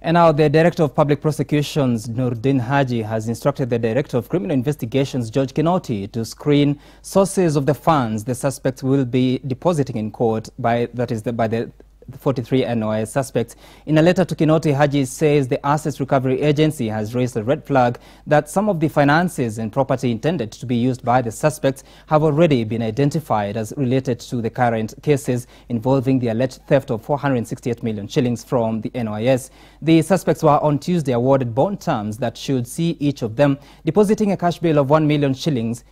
And now the Director of Public Prosecutions, Nurdin Haji, has instructed the Director of Criminal Investigations, George Kinoti, to screen sources of the funds the suspects will be depositing in court by the 43 NYS suspects. In a letter to Kinoti, Haji says the Assets Recovery Agency has raised a red flag that some of the finances and property intended to be used by the suspects have already been identified as related to the current cases involving the alleged theft of 468 million shillings from the NYS. The suspects were on Tuesday awarded bond terms that should see each of them depositing a cash bail of 1 million shillings,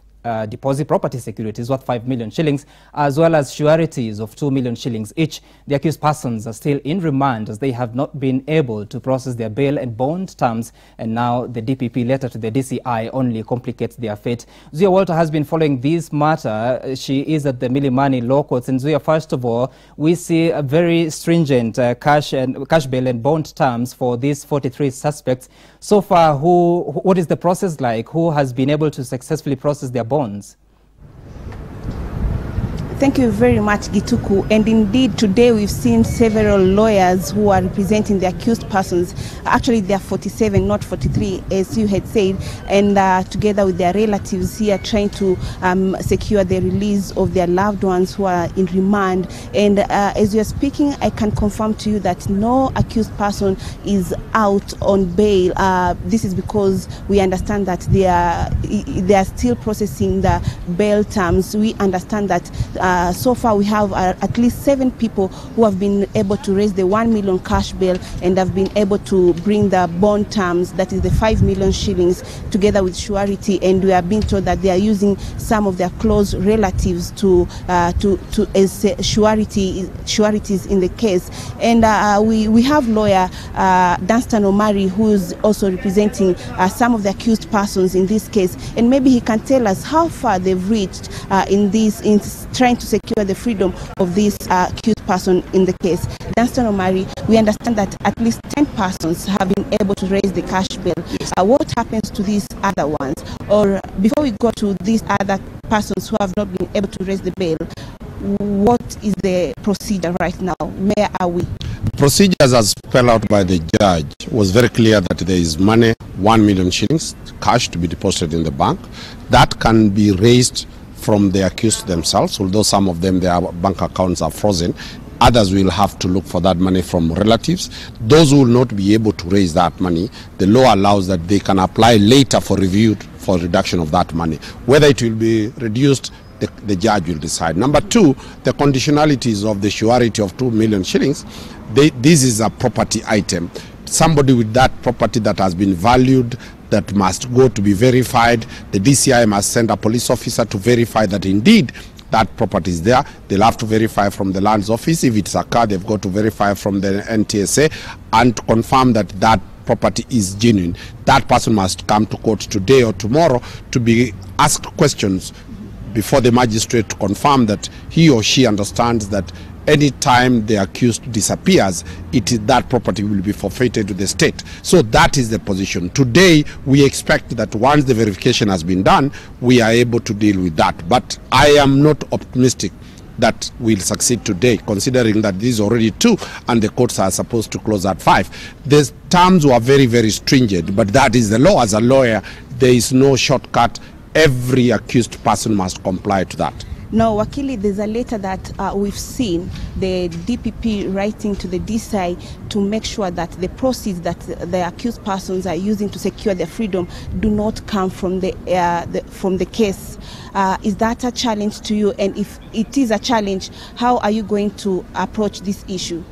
deposit property securities worth 5 million shillings, as well as sureties of 2 million shillings each. The accused persons are still in remand as they have not been able to process their bail and bond terms, and now the DPP letter to the DCI only complicates their fate. Zuya Walter has been following this matter. She is at the Milimani Law Courts. And Zuya, first of all, we see a very stringent cash bail and bond terms for these 43 suspects. So far, what is the process like? Who has been able to successfully process their bonds? Thank you very much, Gituku. And indeed, today we've seen several lawyers who are representing the accused persons. Actually, they are 47, not 43, as you had said, and together with their relatives here trying to secure the release of their loved ones who are in remand. And as you are speaking, I can confirm to you that no accused person is out on bail. This is because we understand that they are still processing the bail terms. We understand that so far we have at least 7 people who have been able to raise the 1 million cash bail and have been able to bring the bond terms, that is the 5 million shillings, together with surety. And we are being told that they are using some of their close relatives as sureties in the case. And we have lawyer Dunstan Omari, who is also representing some of the accused persons in this case, and maybe he can tell us how far they've reached in trying to secure the freedom of this accused person in the case. Dunstan Omari, we understand that at least 10 persons have been able to raise the cash bail. Yes. What happens to these other ones? Or before we go to these other persons who have not been able to raise the bail, what is the procedure right now? Where are we? Procedures as spelled out by the judge was very clear that there is money, 1 million shillings, cash to be deposited in the bank. That can be raised from the accused themselves, although some of them, their bank accounts are frozen. Others will have to look for that money from relatives. Those who will not be able to raise that money, the law allows that they can apply later for review for reduction of that money. Whether it will be reduced, the judge will decide. Number 2, the conditionalities of the surety of 2 million shillings. This is a property item. Somebody with that property that has been valued, that must go to be verified. The DCI must send a police officer to verify that indeed that property is there. They'll have to verify from the lands office. If it's a car, they've got to verify from the NTSA and to confirm that that property is genuine. That person must come to court today or tomorrow to be asked questions before the magistrate to confirm that he or she understands that any time the accused disappears, that property will be forfeited to the state. So that is the position. Today, we expect that once the verification has been done, we are able to deal with that. But I am not optimistic that we'll succeed today, considering that this is already 2 and the courts are supposed to close at 5. The terms were very, very stringent, but that is the law. As a lawyer, there is no shortcut. Every accused person must comply to that. No, Wakili, there's a letter that we've seen the DPP writing to the DCI to make sure that the proceeds that the accused persons are using to secure their freedom do not come from the case. Is that a challenge to you? And if it is a challenge, how are you going to approach this issue?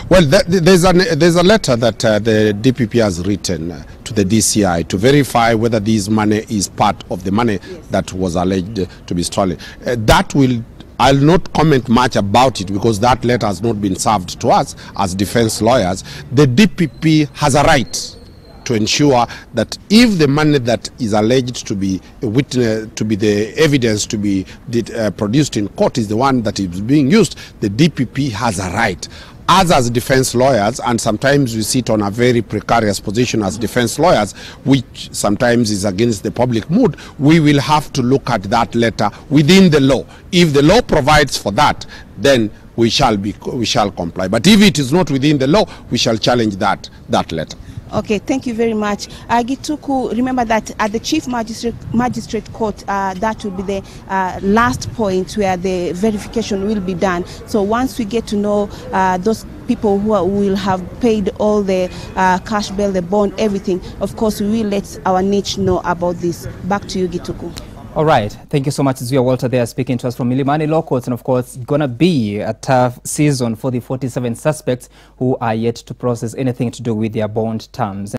Well, there's a letter that the DPP has written to the DCI to verify whether this money is part of the money that was alleged to be stolen. I'll not comment much about it because that letter has not been served to us as defense lawyers. The DPP has a right to ensure that if the money that is alleged to be the evidence to be produced in court is the one that is being used, the DPP has a right. As defense lawyers, and sometimes we sit on a very precarious position as defense lawyers, which sometimes is against the public mood, we will have to look at that letter within the law. If the law provides for that, then we shall comply. But if it is not within the law, we shall challenge that letter. Okay, thank you very much. Gituku, remember that at the Chief Magistrate Court, that will be the last point where the verification will be done. So once we get to know those people who will have paid all the cash bail, the bond, everything, of course, we will let our niche know about this. Back to you, Gituku. All right. Thank you so much, Zuya Walter, there speaking to us from Milimani Law Courts. And of course, it's going to be a tough season for the 47 suspects who are yet to process anything to do with their bond terms.